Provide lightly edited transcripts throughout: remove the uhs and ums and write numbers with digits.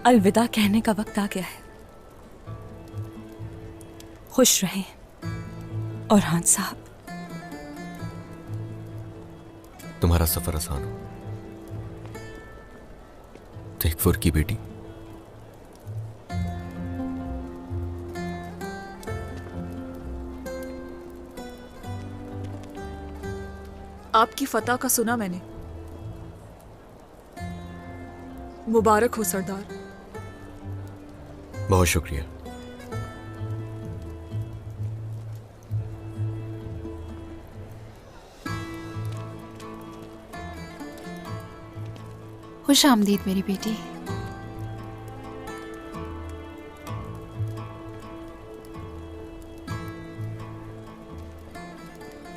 अलविदा कहने का वक्त आ गया है। खुश रहें औरहान साहब। तुम्हारा सफर आसान हो। तेगफुर की बेटी, आपकी फतह का सुना मैंने। मुबारक हो सरदार। बहुत शुक्रिया। खुश आमदीद मेरी बेटी।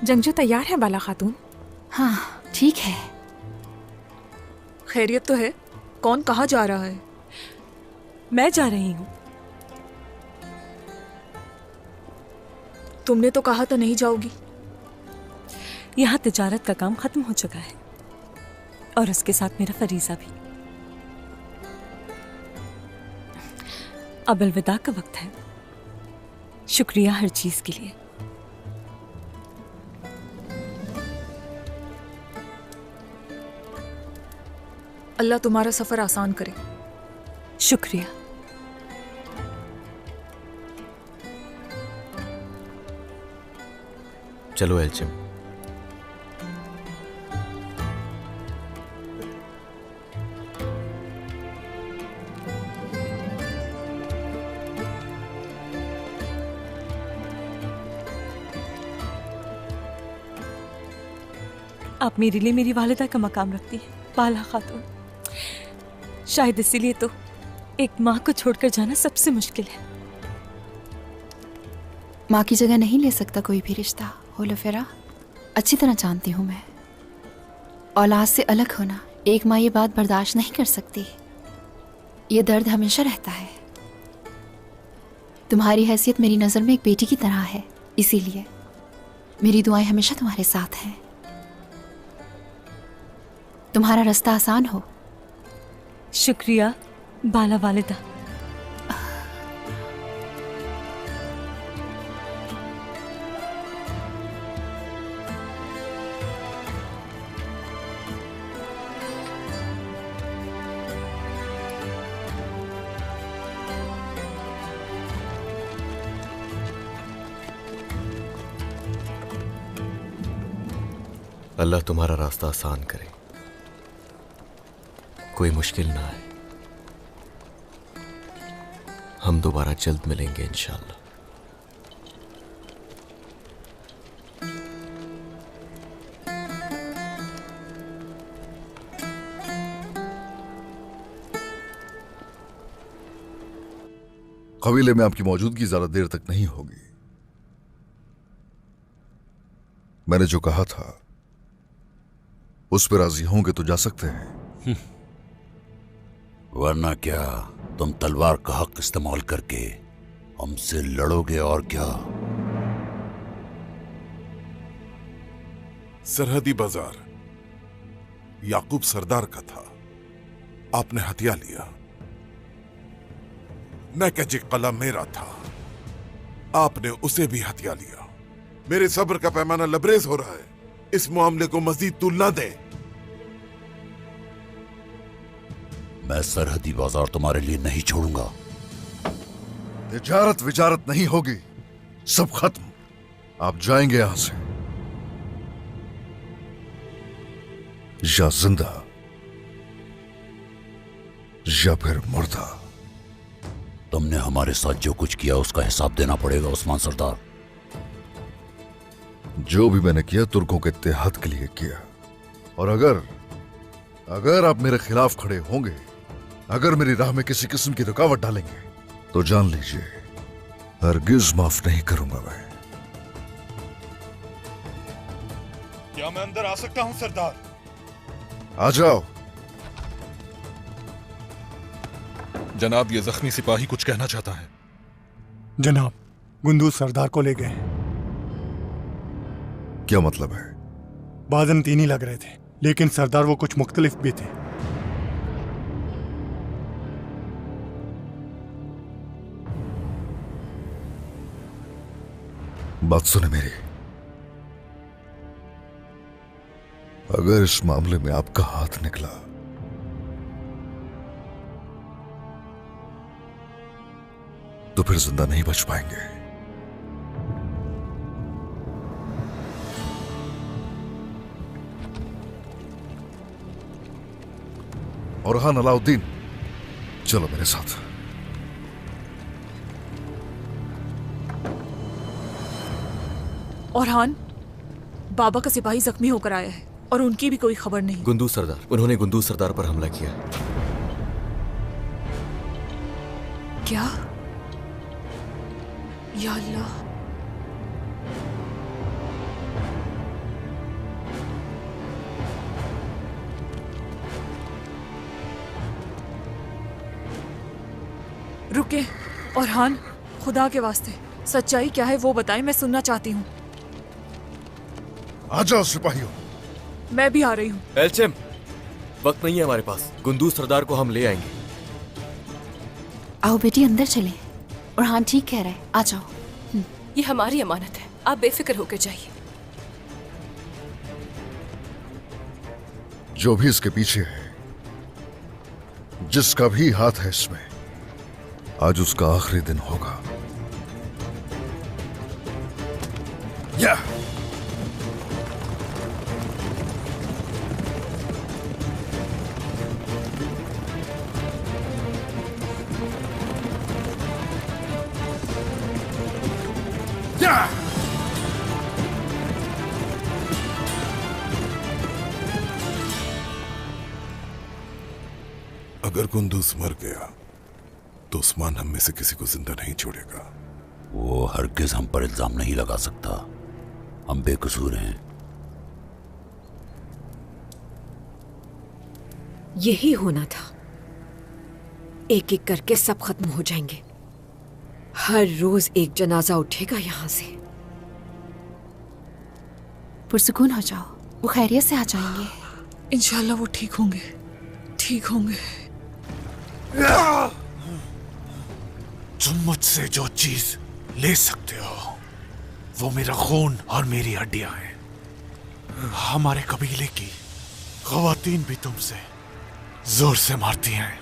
जंगजू तैयार है बाला खातून? हाँ ठीक है। खैरियत तो है? कौन कहाँ जा रहा है? मैं जा रही हूँ। तुमने तो कहा था नहीं जाओगी। यहाँ तिजारत का काम खत्म हो चुका है और उसके साथ मेरा फरीजा भी। अब अलविदा का वक्त है। शुक्रिया हर चीज के लिए। अल्लाह तुम्हारा सफर आसान करे। शुक्रिया। चलो एल्चिम। आप मेरे लिए मेरी वालिदा का मकाम रखती हैं बाला खातून। शायद इसीलिए तो एक माँ को छोड़कर जाना सबसे मुश्किल है। माँ की जगह नहीं ले सकता कोई भी रिश्ता। होलोफेरा अच्छी तरह जानती हूँ मैं। औलाद से अलग होना, एक माँ ये बात बर्दाश्त नहीं कर सकती। ये दर्द हमेशा रहता है। तुम्हारी हैसियत मेरी नज़र में एक बेटी की तरह है, इसीलिए मेरी दुआएं हमेशा तुम्हारे साथ हैं। तुम्हारा रास्ता आसान हो। शुक्रिया बाला वालिदा। अल्लाह तुम्हारा रास्ता आसान करे, कोई मुश्किल ना आए। हम दोबारा जल्द मिलेंगे इंशाअल्लाह। कबीले में आपकी मौजूदगी ज्यादा देर तक नहीं होगी। मैंने जो कहा था उस पर राजी होंगे तो जा सकते हैं। वरना क्या तुम तलवार का हक इस्तेमाल करके हमसे लड़ोगे और क्या? सरहदी बाजार याकूब सरदार का था, आपने हथिया लिया। नैकजी कला मेरा था, आपने उसे भी हथिया लिया। मेरे सब्र का पैमाना लबरेज हो रहा है। इस मामले को मजीद तूल ना दे। मैं सरहदी बाजार तुम्हारे लिए नहीं छोड़ूंगा। तिजारत विजारत नहीं होगी, सब खत्म। आप जाएंगे यहां से या जिंदा या फिर मुर्दा। तुमने हमारे साथ जो कुछ किया उसका हिसाब देना पड़ेगा उस्मान सरदार। जो भी मैंने किया तुर्कों के इत्तेहाद के लिए किया, और अगर आप मेरे खिलाफ खड़े होंगे, अगर मेरी राह में किसी किस्म की रुकावट डालेंगे, तो जान लीजिए हरगिज माफ नहीं करूंगा मैं। क्या मैं अंदर आ सकता हूं सरदार? आ जाओ। जनाब, ये जख्मी सिपाही कुछ कहना चाहता है। जनाब, गुंदूज सरदार को ले गए। क्या मतलब है? बाज़ंतीनी लग रहे थे, लेकिन सरदार वो कुछ मुख्तलिफ भी थे। बात सुने मेरी, अगर इस मामले में आपका हाथ निकला तो फिर जिंदा नहीं बच पाएंगे। और हान अलाउद्दीन, चलो मेरे साथ। औरहान, बाबा का सिपाही जख्मी होकर आया है और उनकी भी कोई खबर नहीं। गुंदूज सरदार, उन्होंने गुंदूज सरदार पर हमला किया। क्या? या अल्लाह। रुके औरहान, खुदा के वास्ते सच्चाई क्या है वो बताएं, मैं सुनना चाहती हूँ। आ जाओ सिपाहियों। मैं भी आ रही हूँ। एल्चेम, वक्त नहीं है हमारे पास। गुंदूज सरदार को हम ले आएंगे। आओ बेटी अंदर चले। और हाँ ठीक कह रहा है, आ जाओ। ये हमारी अमानत है, आप बेफिक्र होकर जाइए। जो भी इसके पीछे है, जिसका भी हाथ है इसमें, आज उसका आखिरी दिन होगा। या अगर कुंदूस मर गया तो उस्मान हम में से किसी को जिंदा नहीं छोड़ेगा। वो हरगिज हम पर इल्जाम नहीं लगा सकता, हम बेकसूर हैं। यही होना था। एक एक करके सब खत्म हो जाएंगे। हर रोज एक जनाजा उठेगा यहां से। पुरसुकून हो जाओ, वो खैरियत से आ जाएंगे। इंशाल्लाह वो ठीक होंगे, ठीक होंगे। तुम मुझसे जो चीज ले सकते हो वो मेरा खून और मेरी हड्डियां हैं। हमारे कबीले की खवातीन भी तुमसे जोर से मारती हैं।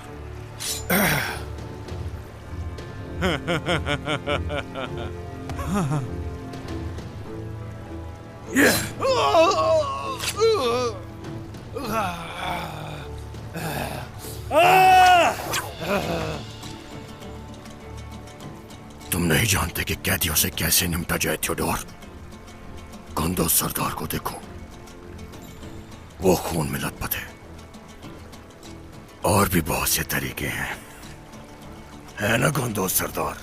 तुम नहीं जानते कि कैदियों से कैसे निपटा जाए थियोडोर। कुंदूज सरदार को देखो, वो खून में लथपथ है। और भी बहुत से तरीके हैं, है ना कुंदूज सरदार?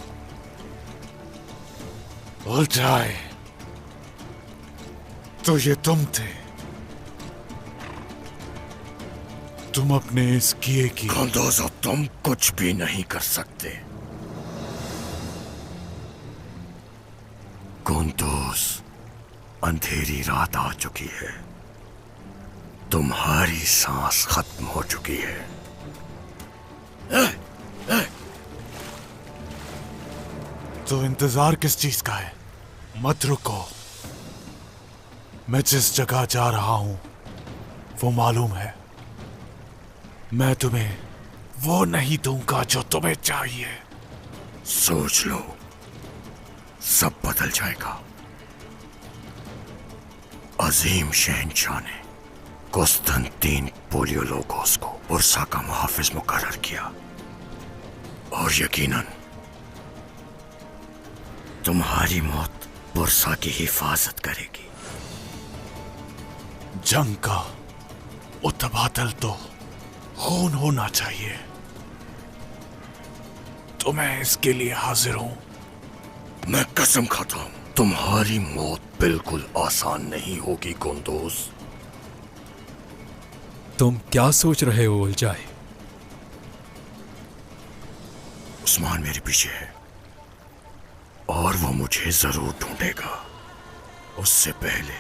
उल्टाए तो ये तुम थे। तुम अपने इस किए की कुंदूज, अब तुम कुछ भी नहीं कर सकते। कुंदूज, अंधेरी रात आ चुकी है। तुम्हारी सांस खत्म हो चुकी है। तो इंतजार किस चीज का है? मत रुको। मैं जिस जगह जा रहा हूं वो मालूम है। मैं तुम्हें वो नहीं दूंगा जो तुम्हें चाहिए। सोच लो, सब बदल जाएगा। अजीम शहंशाह ने कुस्तुंतीन पोलियोलोगोस को बुर्सा का मुहाफिज मुकर्रर किया, और यकीनन तुम्हारी मौत बुर्सा की हिफाजत करेगी। जंग का मुतबादल तो खून होना चाहिए, तो मैं इसके लिए हाजिर हूं। मैं कसम खाता हूं, तुम्हारी मौत बिल्कुल आसान नहीं होगी कुंदूज। तुम क्या सोच रहे हो उलझाए? उस्मान मेरे पीछे है और वो मुझे जरूर ढूंढेगा। उससे पहले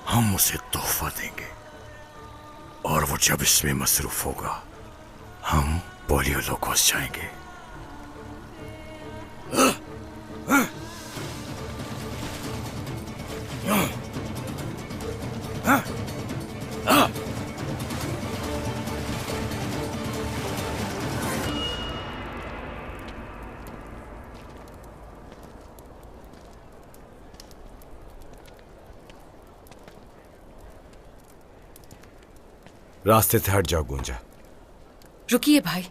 हम उसे तोहफा देंगे, और वो जब इसमें मसरूफ होगा हम पोलियोलोगोस जाएंगे। रास्ते से हट जाओ गुंजा। रुकिए भाई,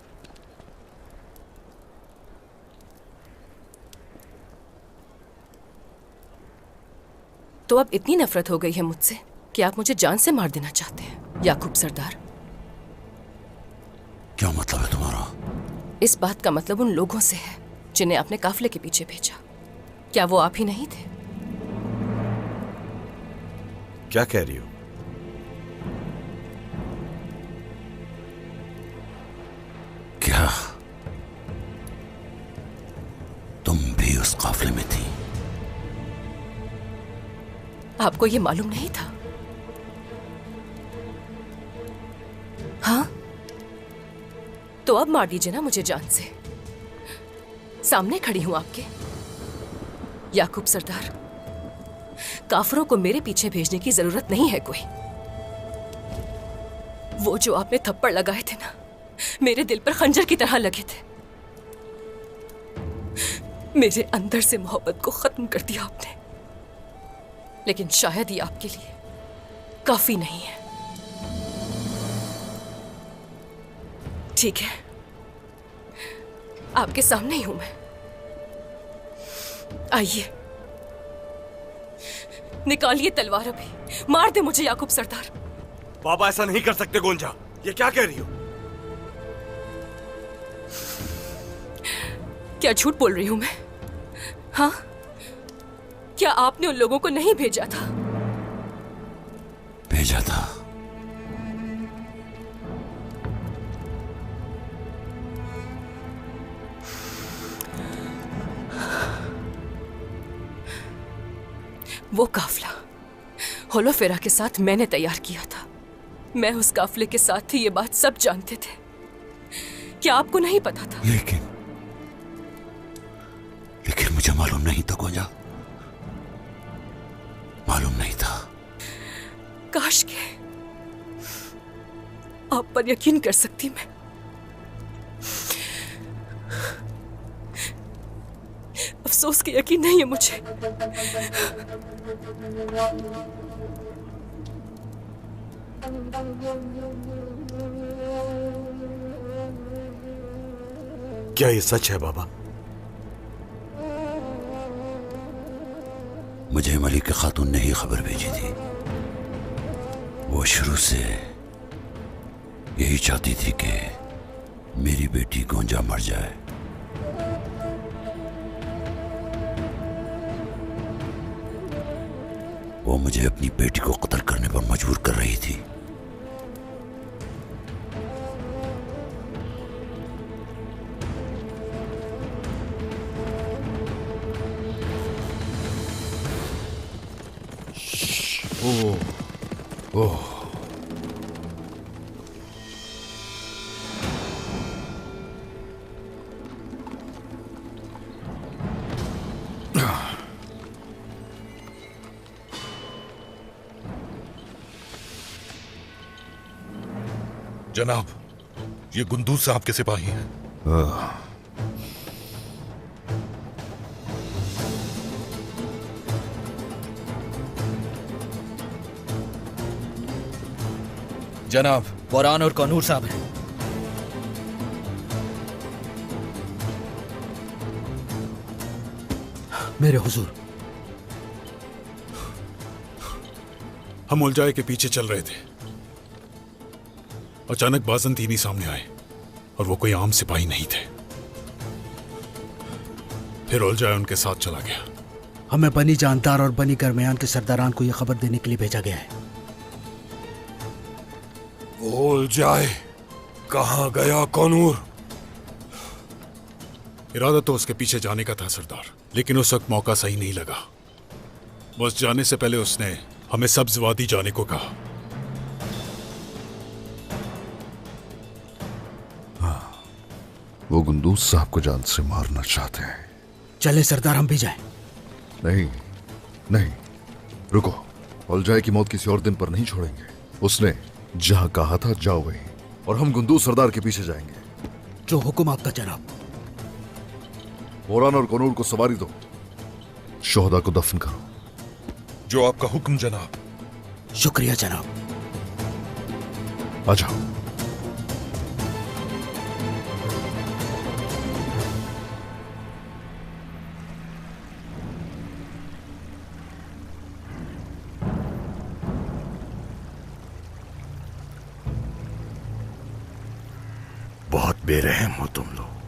तो अब इतनी नफरत हो गई है मुझसे कि आप मुझे जान से मार देना चाहते हैं याकूब सरदार? क्या मतलब है तुम्हारा? इस बात का मतलब उन लोगों से है जिन्हें आपने काफले के पीछे भेजा। क्या वो आप ही नहीं थे? क्या कह रही हो? क्या तुम भी उस काफले में थी? आपको ये मालूम नहीं था? हाँ, तो अब मार दीजिए ना मुझे जान से। सामने खड़ी हूं आपके। याकूब सरदार, काफरों को मेरे पीछे भेजने की जरूरत नहीं है कोई। वो जो आपने थप्पड़ लगाए थे ना, मेरे दिल पर खंजर की तरह लगे थे। मेरे अंदर से मोहब्बत को खत्म कर दिया आपने। लेकिन शायद ये आपके लिए काफी नहीं है। ठीक है, आपके सामने ही हूं मैं। आइए, निकालिए तलवार अभी, मार दे मुझे याकूब सरदार। बाबा ऐसा नहीं कर सकते गुंजा, ये क्या कह रही हो? क्या झूठ बोल रही हूं मैं? हाँ, क्या आपने उन लोगों को नहीं भेजा था? भेजा था। वो काफला होलोफेरा के साथ मैंने तैयार किया था। मैं उस काफले के साथ थी, ये बात सब जानते थे। क्या आपको नहीं पता था? लेकिन मुझे मालूम नहीं था गुंजा, मालूम नहीं था। काश के आप पर यकीन कर सकती मैं। अफसोस कि यकीन नहीं है मुझे। क्या ये सच है बाबा? मुझे मलिका खातून ने ही खबर भेजी थी। वो शुरू से यही चाहती थी कि मेरी बेटी गुंजा मर जाए। वो मुझे अपनी बेटी को कत्ल करने पर मजबूर कर रही थी। ओह, जनाब, ये गुंदूज साहब के सिपाही हैं। जनाब, बोरान और कनूर साहब हैं। मेरे हुजूर, हम उलझाए के पीछे चल रहे थे। अचानक बाजंतीनी सामने आए और वो कोई आम सिपाही नहीं थे। फिर उलझाए उनके साथ चला गया। हमें बनी जानदार और बनी गरमयान के सरदारान को यह खबर देने के लिए भेजा गया है। उलझाए कहाँ गया कनूर? इरादा तो उसके पीछे जाने का था सरदार, लेकिन उस वक्त मौका सही नहीं लगा। बस जाने से पहले उसने हमें सब्ज वादी जाने को कहा। हाँ, वो गुंदूज साहब को जान से मारना चाहते हैं। चले सरदार, हम भी जाएं। नहीं नहीं, रुको। उलझाए की मौत किसी और दिन पर नहीं छोड़ेंगे। उसने जहां कहा था जाओ वहीं, और हम गुंदूज सरदार के पीछे जाएंगे। जो हुक्म आपका जनाब। बोरान और कनूर को सवारी दो, शोहदा को दफन करो। जो आपका हुक्म जनाब। शुक्रिया जनाब। आ जाओ। बहुत बेरहम हो तुम लोग।